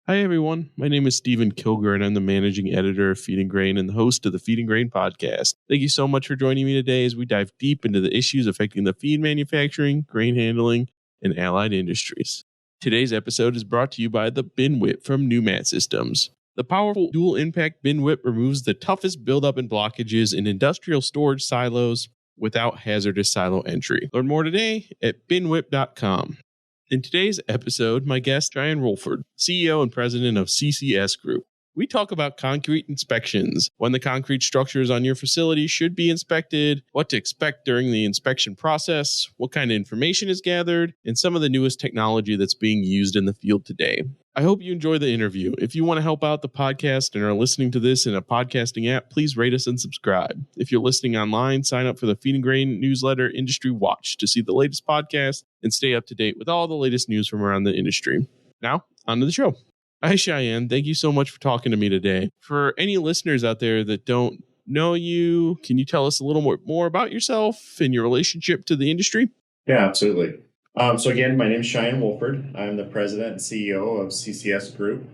Hi, everyone. My name is Stephen Kilger, and I'm the managing editor of Feed and Grain and the host of the Feed and Grain podcast. Thank you so much for joining me today as we dive deep into the issues affecting the feed manufacturing, grain handling, and allied industries. Today's episode is brought to you by the Bin Whip from Newmat Systems. The powerful dual-impact Bin Whip removes the toughest buildup and blockages in industrial storage silos without hazardous silo entry. Learn more today at binwhip.com. In today's episode, my guest, Cheyenne Wolford, CEO and president of CCS Group. We talk about concrete inspections, when the concrete structures on your facility should be inspected, what to expect during the inspection process, what kind of information is gathered, and some of the newest technology that's being used in the field today. I hope you enjoy the interview. If you want to help out the podcast and are listening to this in a podcasting app, please rate us and subscribe. If you're listening online, sign up for the Feed and Grain newsletter Industry Watch to see the latest podcast and stay up to date with all the latest news from around the industry. Now, on to the show. Hi, Cheyenne. Thank you so much for talking to me today. For any listeners out there that don't know you, can you tell us a little more about yourself and your relationship to the industry? Yeah, absolutely. So again, my name is Cheyenne Wolford. I'm the president and CEO of CCS Group.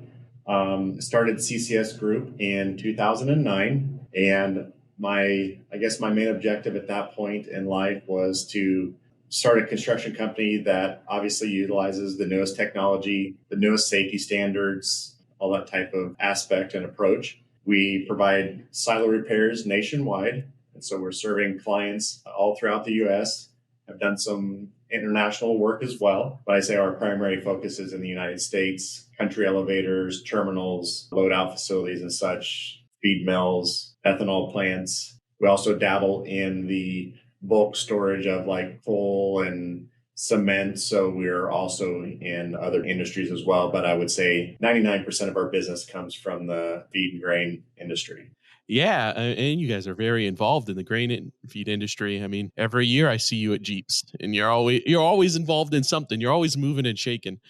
Started CCS Group in 2009, and my main objective at that point in life was to start a construction company that obviously utilizes the newest technology, the newest safety standards, all that type of aspect and approach. We provide silo repairs nationwide, and so we're serving clients all throughout the U.S. I've done some international work as well, but I say our primary focus is in the United States, country elevators, terminals, load out facilities and such, feed mills, ethanol plants. We also dabble in the bulk storage of like coal and cement. So we're also in other industries as well. But I would say 99% of our business comes from the feed and grain industry. Yeah, and you guys are very involved in the grain and feed industry. I mean, every year I see you at Jeeps, and you're always involved in something. You're always moving and shaking.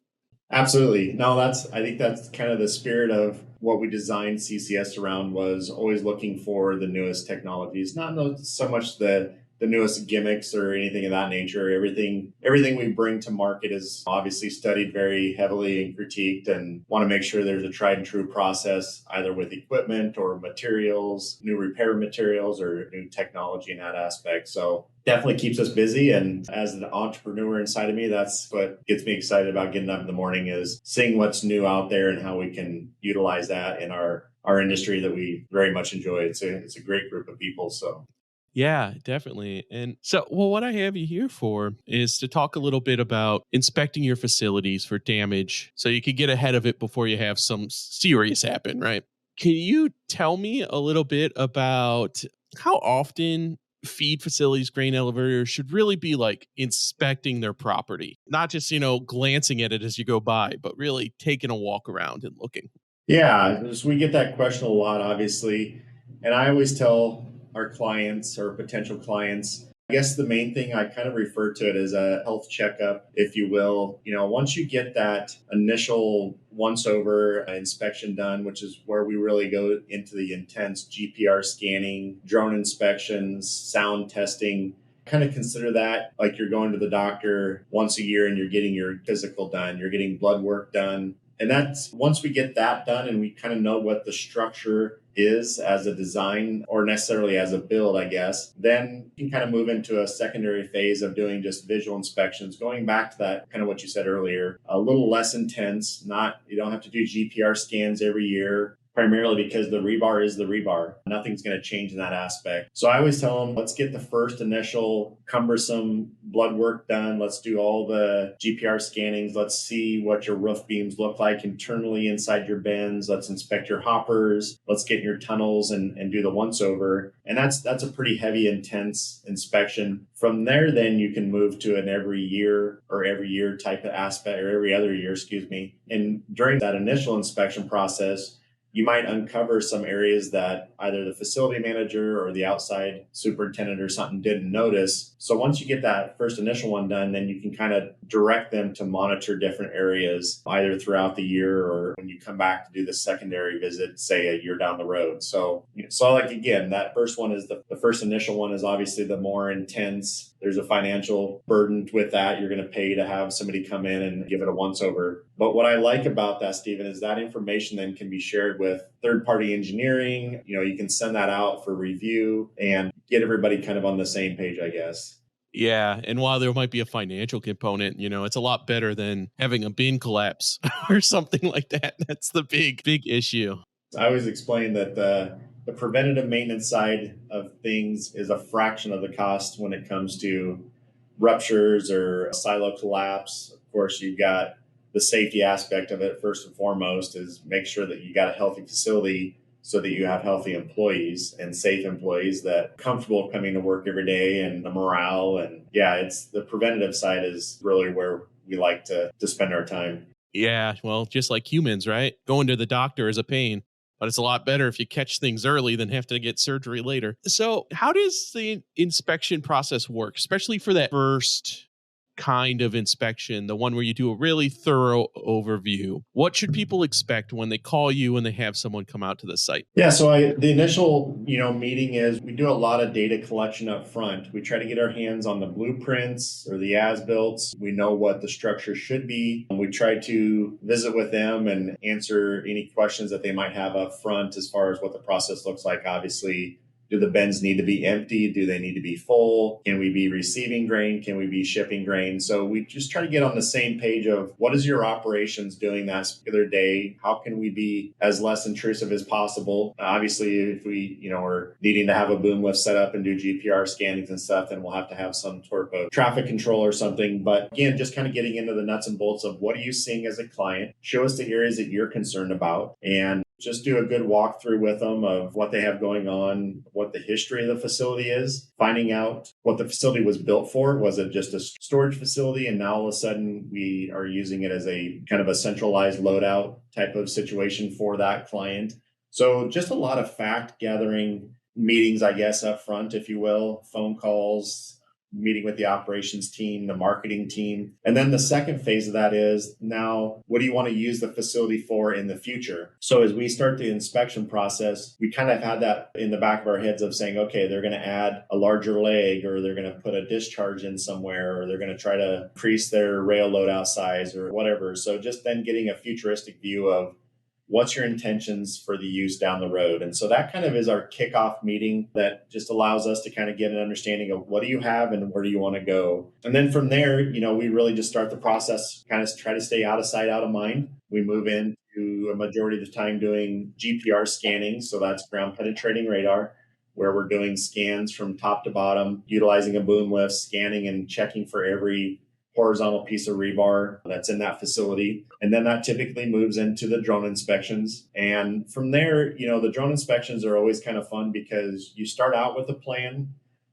Absolutely. No, I think that's kind of the spirit of what we designed CCS around, was always looking for the newest technologies, not so much the newest gimmicks or anything of that nature. Everything we bring to market is obviously studied very heavily and critiqued, and want to make sure there's a tried and true process, either with equipment or materials, new repair materials or new technology in that aspect. So definitely keeps us busy. And as an entrepreneur inside of me, that's what gets me excited about getting up in the morning, is seeing what's new out there and how we can utilize that in our industry that we very much enjoy. It's a great group of people. So Yeah, definitely. And so, what I have you here for is to talk a little bit about inspecting your facilities for damage so you can get ahead of it before you have some serious happen, right? Can you tell me a little bit about how often feed facilities, grain elevators should really be like inspecting their property, not just, glancing at it as you go by, but really taking a walk around and looking? yeah, so we get that question a lot, obviously. And I always tell our clients or potential clients, I guess the main thing, I kind of refer to it as a health checkup, if you will. Once you get that initial once over inspection done, which is where we really go into the intense GPR scanning, drone inspections, sound testing, kind of consider that like you're going to the doctor once a year and you're getting your physical done, you're getting blood work done. And that's, once we get that done and we kind of know what the structure is as a design or necessarily as a build, I guess, then you can kind of move into a secondary phase of doing just visual inspections, going back to that kind of what you said earlier, a little less intense. You don't have to do GPR scans every year, primarily because the rebar is the rebar. Nothing's going to change in that aspect. So I always tell them, let's get the first initial cumbersome blood work done. Let's do all the GPR scannings. Let's see what your roof beams look like internally inside your bins. Let's inspect your hoppers. Let's get in your tunnels and do the once over. And that's a pretty heavy, intense inspection. From there, then you can move to an every year type of aspect, or every other year, excuse me. And during that initial inspection process, you might uncover some areas that either the facility manager or the outside superintendent or something didn't notice. So once you get that first initial one done, then you can kind of direct them to monitor different areas either throughout the year or when you come back to do the secondary visit, say a year down the road. So like, again, that first one is the first initial one is obviously the more intense. There's a financial burden with that. You're going to pay to have somebody come in and give it a once over. But what I like about that, Stephen, is that information then can be shared with third party engineering. You can send that out for review and get everybody kind of on the same page, I guess. Yeah, and while there might be a financial component, it's a lot better than having a bin collapse or something like that. That's the big issue. I always explain that the preventative maintenance side of things is a fraction of the cost when it comes to ruptures or silo collapse. Of course, you've got the safety aspect of it. First and foremost is make sure that you got a healthy facility so that you have healthy employees and safe employees that are comfortable coming to work every day, and the morale. And yeah, it's the preventative side is really where we like to spend our time. Yeah, well, just like humans, right? Going to the doctor is a pain, but it's a lot better if you catch things early than have to get surgery later. So, how does the inspection process work, especially for that first kind of inspection, the one where you do a really thorough overview? What should people expect when they call you and they have someone come out to the site? Yeah, so the initial, meeting is we do a lot of data collection up front. We try to get our hands on the blueprints or the as-built. We know what the structure should be. We try to visit with them and answer any questions that they might have up front as far as what the process looks like. Obviously, do the bins need to be empty? Do they need to be full? Can we be receiving grain? Can we be shipping grain? So we just try to get on the same page of what is your operations doing that particular day? How can we be as less intrusive as possible? Obviously, if we, are needing to have a boom lift set up and do GPR scannings and stuff, then we'll have to have some sort of traffic control or something. But again, just kind of getting into the nuts and bolts of what are you seeing as a client? Show us the areas that you're concerned about, and just do a good walkthrough with them of what they have going on, what the history of the facility is, finding out what the facility was built for. Was it just a storage facility? And now all of a sudden we are using it as a kind of a centralized loadout type of situation for that client. So just a lot of fact gathering meetings, I guess, up front, if you will, phone calls, meeting with the operations team, the marketing team. And then the second phase of that is now, what do you want to use the facility for in the future? So as we start the inspection process, we kind of had that in the back of our heads of saying, okay, they're going to add a larger leg, or they're going to put a discharge in somewhere, or they're going to try to increase their rail loadout size or whatever. So just then getting a futuristic view of what's your intentions for the use down the road. And so that kind of is our kickoff meeting that just allows us to kind of get an understanding of what do you have and where do you want to go. And then from there, we really just start the process, kind of try to stay out of sight, out of mind. We move into a majority of the time doing GPR scanning. So that's ground penetrating radar, where we're doing scans from top to bottom, utilizing a boom lift, scanning and checking for every horizontal piece of rebar that's in that facility. And then that typically moves into the drone inspections. And from there, the drone inspections are always kind of fun because you start out with a plan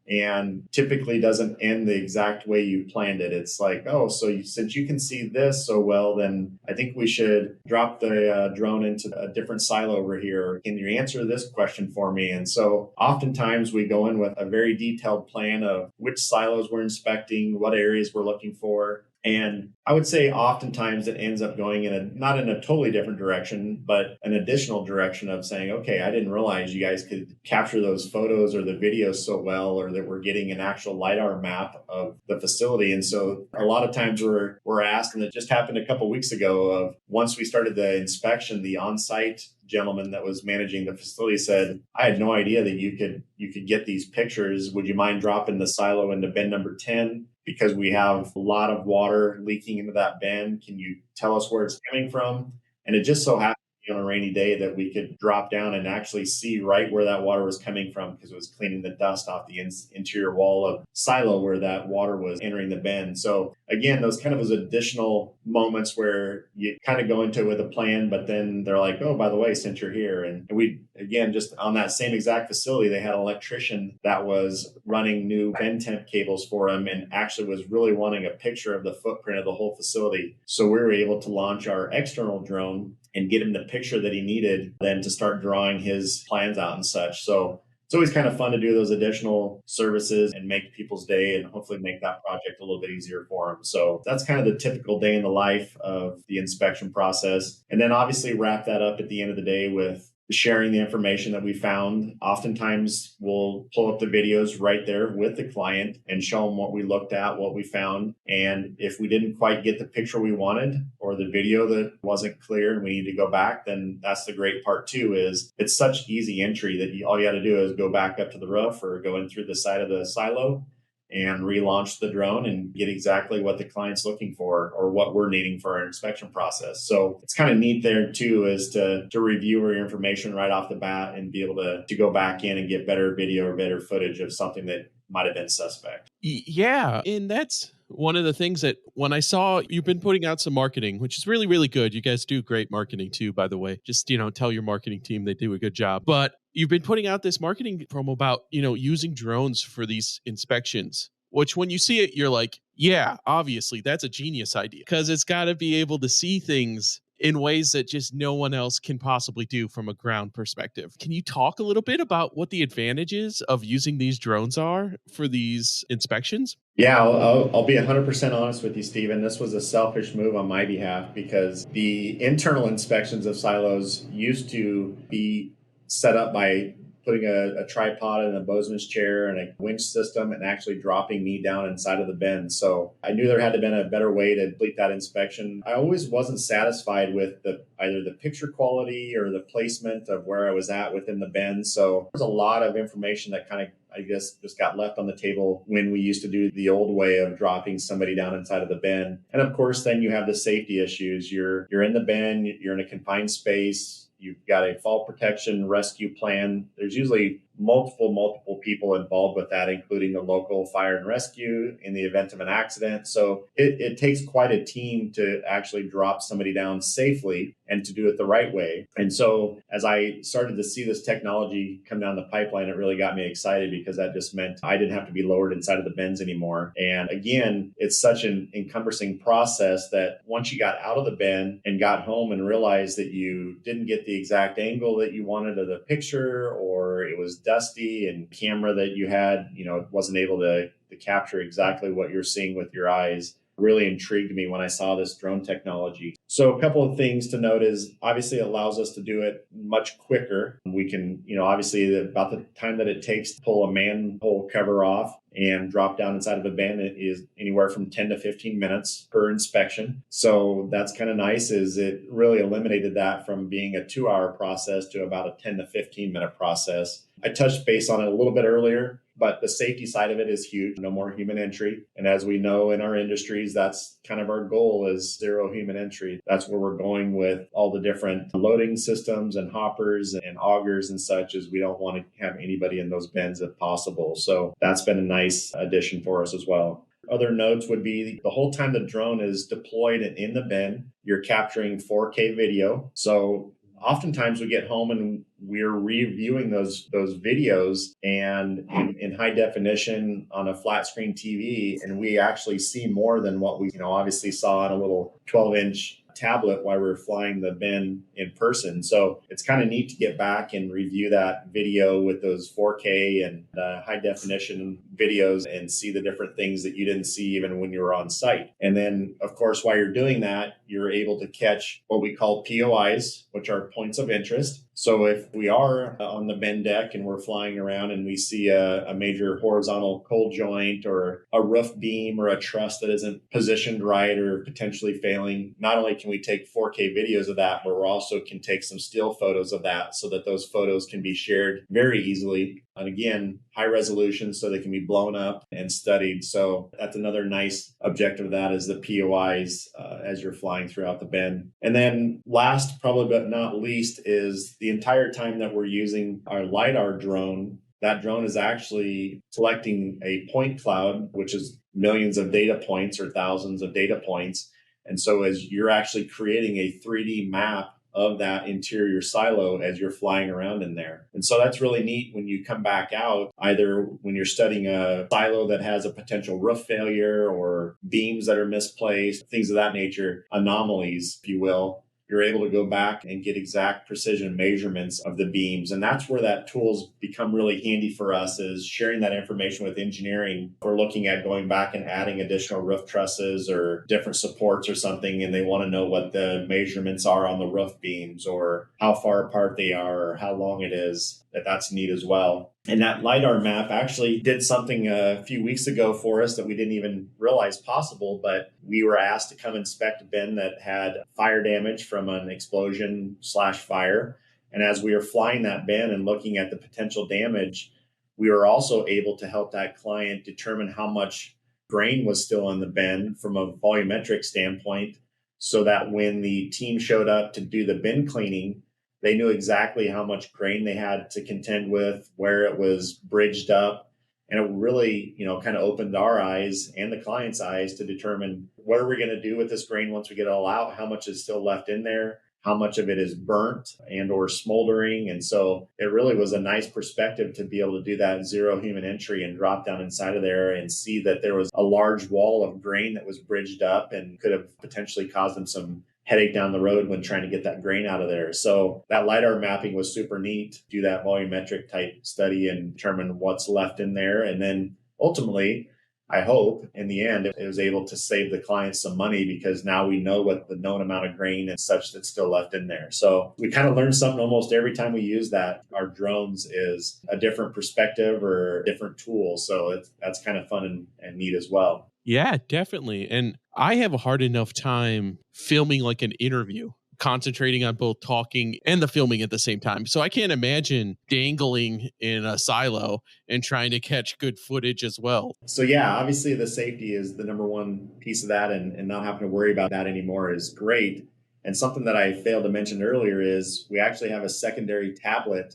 and typically doesn't end the exact way you planned it. It's like, oh, so since you can see this so well, then I think we should drop the drone into a different silo over here. Can you answer this question for me? And so oftentimes we go in with a very detailed plan of which silos we're inspecting, what areas we're looking for. And I would say oftentimes it ends up going not in a totally different direction, but an additional direction of saying, okay, I didn't realize you guys could capture those photos or the videos so well, or that we're getting an actual LiDAR map of the facility. And so a lot of times we're asked, and it just happened a couple of weeks ago, of once we started the inspection, the on-site gentleman that was managing the facility said, I had no idea that you could get these pictures. Would you mind dropping the silo into bin number 10? Because we have a lot of water leaking into that bin. Can you tell us where it's coming from? And it just so happened on a rainy day that we could drop down and actually see right where that water was coming from, because it was cleaning the dust off the interior wall of silo where that water was entering the bin. So again, those kind of those additional moments where you kind of go into it with a plan, but then they're like, oh, by the way, since you're here. And we, again, just on that same exact facility, they had an electrician that was running new bin temp cables for them and actually was really wanting a picture of the footprint of the whole facility. So we were able to launch our external drone and get him the picture that he needed then to start drawing his plans out and such. So it's always kind of fun to do those additional services and make people's day and hopefully make that project a little bit easier for them. So that's kind of the typical day in the life of the inspection process. And then obviously wrap that up at the end of the day with sharing the information that we found. Oftentimes we'll pull up the videos right there with the client and show them what we looked at, what we found. And if we didn't quite get the picture we wanted or the video that wasn't clear and we need to go back, then that's the great part too, is it's such easy entry that all you got to do is go back up to the roof or go in through the side of the silo and relaunch the drone and get exactly what the client's looking for or what we're needing for our inspection process. So it's kind of neat there too, is to review your information right off the bat and be able to go back in and get better video or better footage of something that might have been suspect. Yeah. And that's one of the things that when I saw you've been putting out some marketing, which is really, really good. You guys do great marketing too, by the way. Just, tell your marketing team they do a good job. But you've been putting out this marketing promo about, using drones for these inspections, which when you see it, you're like, yeah, obviously that's a genius idea because it's got to be able to see things in ways that just no one else can possibly do from a ground perspective. Can you talk a little bit about what the advantages of using these drones are for these inspections? Yeah, I'll be 100% honest with you, Stephen. This was a selfish move on my behalf because the internal inspections of silos used to be set up by putting a tripod and a bozeman's chair and a winch system and actually dropping me down inside of the bin. So I knew there had to have been a better way to complete that inspection. I always wasn't satisfied with either the picture quality or the placement of where I was at within the bin. So there's a lot of information that kind of, I guess, just got left on the table when we used to do the old way of dropping somebody down inside of the bin. And of course, then you have the safety issues. You're in the bin, you're in a confined space. You've got a fall protection rescue plan. There's usually multiple people involved with that, including the local fire and rescue in the event of an accident. So it takes quite a team to actually drop somebody down safely and to do it the right way. And so as I started to see this technology come down the pipeline, it really got me excited because that just meant I didn't have to be lowered inside of the bins anymore. And again, it's such an encompassing process that once you got out of the bin and got home and realized that you didn't get the exact angle that you wanted of the picture, or it was dusty and camera that you had, wasn't able to capture exactly what you're seeing with your eyes, really intrigued me when I saw this drone technology. So a couple of things to note is obviously it allows us to do it much quicker. We can, obviously about the time that it takes to pull a manhole cover off and drop down inside of a bin is anywhere from 10 to 15 minutes per inspection. So that's kind of nice, is it really eliminated that from being a 2-hour process to about a 10 to 15 minute process. I touched base on it a little bit earlier, but the safety side of it is huge. No more human entry. And as we know in our industries, that's kind of our goal, is zero human entry. That's where we're going with all the different loading systems and hoppers and augers and such, as we don't want to have anybody in those bins if possible. So that's been a nice addition for us as well. Other notes would be the whole time the drone is deployed and in the bin, you're capturing 4K video. So oftentimes we get home and we're reviewing those videos and in high definition on a flat screen TV, and we actually see more than what we obviously saw on a little 12-inch tablet while we were flying the bin in person. So it's kind of neat to get back and review that video with those 4K and high definition videos and see the different things that you didn't see even when you were on site. And then, of course, while you're doing that, you're able to catch what we call POIs, which are points of interest. So if we are on the bin deck and we're flying around and we see a major horizontal cold joint or a roof beam or a truss that isn't positioned right or potentially failing, not only can we take 4K videos of that, but we also can take some still photos of that so that those photos can be shared very easily. And again, high resolution so they can be blown up and studied. So that's another nice objective of that, is the POIs as you're flying throughout the bin. And then last, probably but not least, is the entire time that we're using our LiDAR drone, that drone is actually collecting a point cloud, which is millions of data points or thousands of data points. And so as you're actually creating a 3D map of that interior silo as you're flying around in there. And so that's really neat when you come back out, either when you're studying a silo that has a potential roof failure or beams that are misplaced, things of that nature, anomalies, if you will. you're able to go back and get exact precision measurements of the beams. And that's where that tool's become really handy for us, is sharing that information with engineering. We're looking at going back and adding additional roof trusses or different supports or something, and they want to know what the measurements are on the roof beams or how far apart they are or how long it is. That's neat as well. And that LiDAR map actually did something a few weeks ago for us that we didn't even realize possible, but we were asked to come inspect a bin that had fire damage from an explosion/fire. And as we were flying that bin and looking at the potential damage, we were also able to help that client determine how much grain was still in the bin from a volumetric standpoint, so that when the team showed up to do the bin cleaning, they knew exactly how much grain they had to contend with, where it was bridged up. And it really, kind of opened our eyes and the client's eyes to determine what are we going to do with this grain once we get it all out, how much is still left in there, how much of it is burnt and or smoldering. And so it really was a nice perspective to be able to do that zero human entry and drop down inside of there and see that there was a large wall of grain that was bridged up and could have potentially caused them some headache down the road when trying to get that grain out of there. So that LiDAR mapping was super neat, do that volumetric type study and determine what's left in there. And then ultimately, I hope in the end, it was able to save the clients some money, because now we know what the known amount of grain and such that's still left in there. So we kind of learn something almost every time we use that. Our drones is a different perspective or a different tool. So that's kind of fun and neat as well. Yeah, definitely. And I have a hard enough time filming like an interview, concentrating on both talking and the filming at the same time. So I can't imagine dangling in a silo and trying to catch good footage as well. So yeah, obviously the safety is the number one piece of that, and not having to worry about that anymore is great. And something that I failed to mention earlier is we actually have a secondary tablet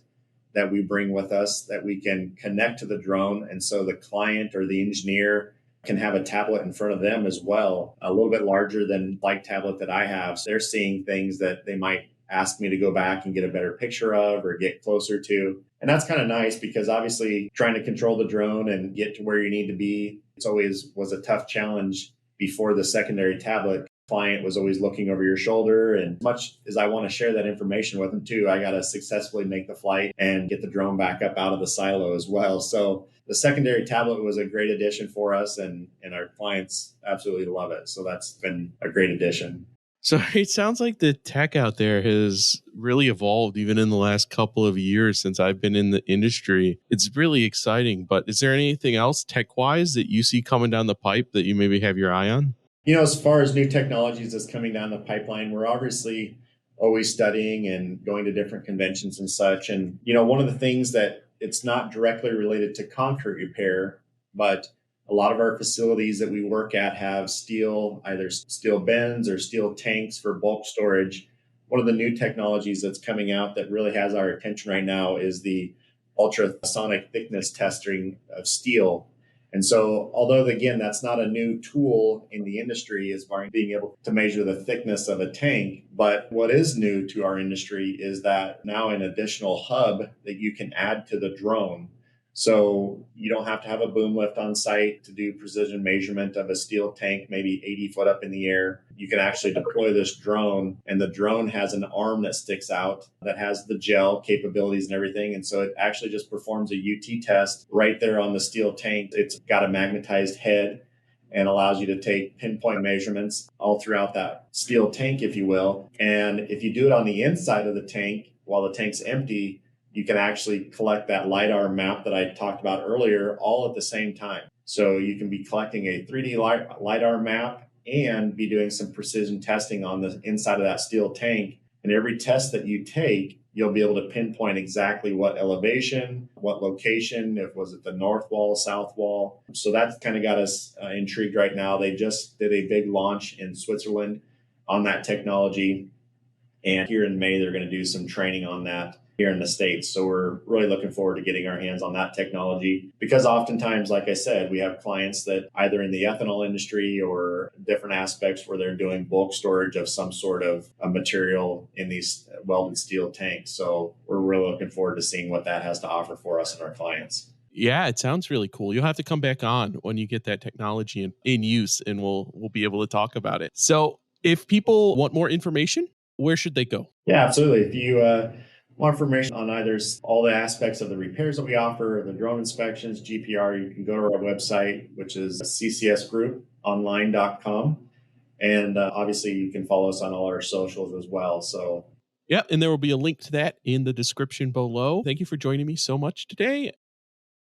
that we bring with us that we can connect to the drone. And so the client or the engineer can have a tablet in front of them as well, a little bit larger than like tablet that I have. So they're seeing things that they might ask me to go back and get a better picture of or get closer to. And that's kind of nice, because obviously trying to control the drone and get to where you need to be, it's always was a tough challenge before the secondary tablet. Client was always looking over your shoulder. And as much as I want to share that information with them too, I got to successfully make the flight and get the drone back up out of the silo as well. So the secondary tablet was a great addition for us, and our clients absolutely love it. So that's been a great addition. So it sounds like the tech out there has really evolved even in the last couple of years since I've been in the industry. It's really exciting. But is there anything else tech-wise that you see coming down the pipe that you maybe have your eye on? As far as new technologies that's coming down the pipeline, we're obviously always studying and going to different conventions and such. And, one of the things that it's not directly related to concrete repair, but a lot of our facilities that we work at have either steel bins or steel tanks for bulk storage. One of the new technologies that's coming out that really has our attention right now is the ultrasonic thickness testing of steel. And so, although, again, that's not a new tool in the industry as far as being able to measure the thickness of a tank, but what is new to our industry is that now an additional hub that you can add to the drone. So you don't have to have a boom lift on site to do precision measurement of a steel tank, maybe 80 foot up in the air. You can actually deploy this drone, and the drone has an arm that sticks out that has the gel capabilities and everything. And so it actually just performs a UT test right there on the steel tank. It's got a magnetized head and allows you to take pinpoint measurements all throughout that steel tank, if you will. And if you do it on the inside of the tank while the tank's empty, you can actually collect that LiDAR map that I talked about earlier all at the same time. So you can be collecting a 3D LiDAR map and be doing some precision testing on the inside of that steel tank. And every test that you take, you'll be able to pinpoint exactly what elevation, what location, if was it the north wall, south wall. So that's kind of got us intrigued right now. They just did a big launch in Switzerland on that technology. And here in May, they're going to do some training on that here in the States. So we're really looking forward to getting our hands on that technology, because oftentimes, like I said, we have clients that either in the ethanol industry or different aspects where they're doing bulk storage of some sort of a material in these welded steel tanks. So we're really looking forward to seeing what that has to offer for us and our clients. Yeah, it sounds really cool. You'll have to come back on when you get that technology in use, and we'll be able to talk about it. So if people want more information, where should they go? Yeah, absolutely. If you want information on either all the aspects of the repairs that we offer, the drone inspections, GPR, you can go to our website, which is ccsgrouponline.com. And obviously, you can follow us on all our socials as well. So, yeah, and there will be a link to that in the description below. Thank you for joining me so much today.